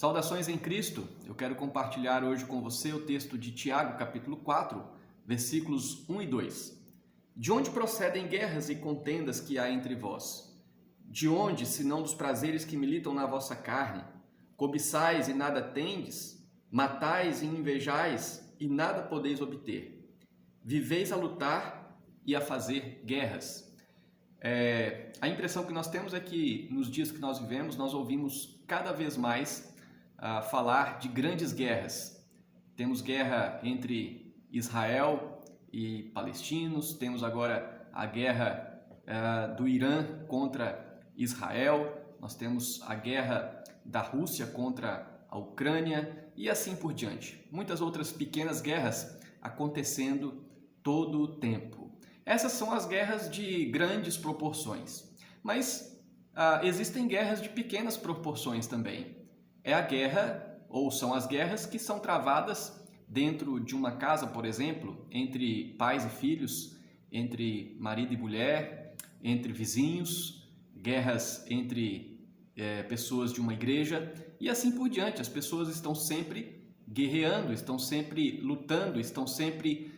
Saudações em Cristo, eu quero compartilhar hoje com você o texto de Tiago, capítulo 4, versículos 1 e 2. De onde procedem guerras e contendas que há entre vós? De onde, senão dos prazeres que militam na vossa carne? Cobiçais e nada tendes? Matais e invejais e nada podeis obter? Viveis a lutar e a fazer guerras. A impressão que nós temos é que nos dias que nós vivemos, nós ouvimos cada vez mais falar de grandes guerras. Temos guerra entre Israel e palestinos, temos agora a guerra do Irã contra Israel, nós temos a guerra da Rússia contra a Ucrânia e assim por diante. Muitas outras pequenas guerras acontecendo todo o tempo. Essas são as guerras de grandes proporções, mas existem guerras de pequenas proporções também. É a guerra, ou são as guerras que são travadas dentro de uma casa, por exemplo, entre pais e filhos, entre marido e mulher, entre vizinhos, guerras entre pessoas de uma igreja e assim por diante. As pessoas estão sempre guerreando, estão sempre lutando, estão sempre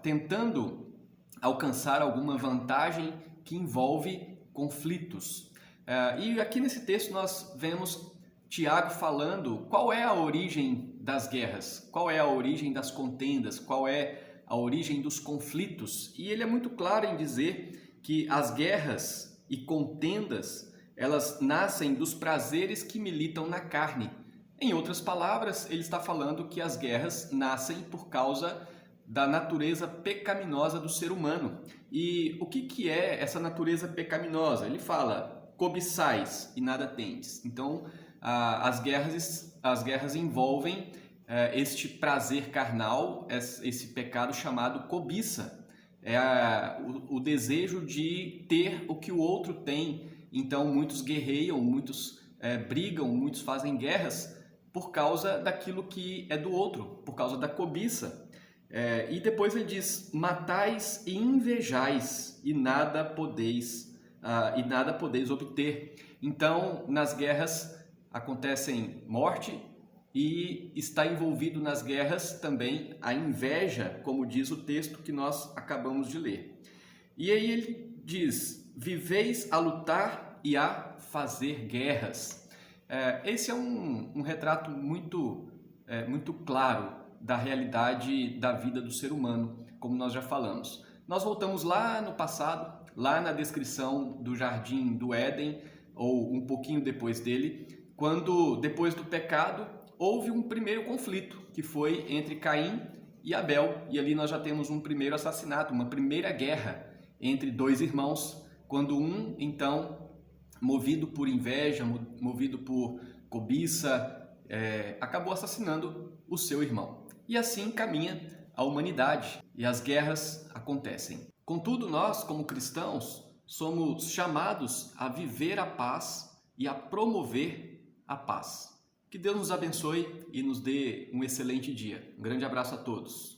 tentando alcançar alguma vantagem que envolve conflitos. E aqui nesse texto nós vemos Tiago falando qual é a origem das guerras, qual é a origem das contendas, qual é a origem dos conflitos. E ele é muito claro em dizer que as guerras e contendas, elas nascem dos prazeres que militam na carne. Em outras palavras, ele está falando que as guerras nascem por causa da natureza pecaminosa do ser humano. E o que é essa natureza pecaminosa? Ele fala, cobiçais e nada tendes. Então, as guerras envolvem este prazer carnal, esse pecado chamado cobiça. É o desejo de ter o que o outro tem. Então, muitos guerreiam, muitos brigam, muitos fazem guerras por causa daquilo que é do outro, por causa da cobiça. E depois ele diz, matais e invejais e nada podeis obter. Então, nas guerras acontecem morte e está envolvido nas guerras também a inveja, como diz o texto que nós acabamos de ler. E aí ele diz, viveis a lutar e a fazer guerras. Esse é um retrato muito claro da realidade da vida do ser humano, como nós já falamos. Nós voltamos lá no passado, lá na descrição do Jardim do Éden, ou um pouquinho depois dele, quando, depois do pecado, houve um primeiro conflito, que foi entre Caim e Abel. E ali nós já temos um primeiro assassinato, uma primeira guerra entre dois irmãos, quando um, então, movido por inveja, movido por cobiça, acabou assassinando o seu irmão. E assim caminha a humanidade e as guerras acontecem. Contudo, nós, como cristãos, somos chamados a viver a paz e a promover a paz. Que Deus nos abençoe e nos dê um excelente dia. Um grande abraço a todos.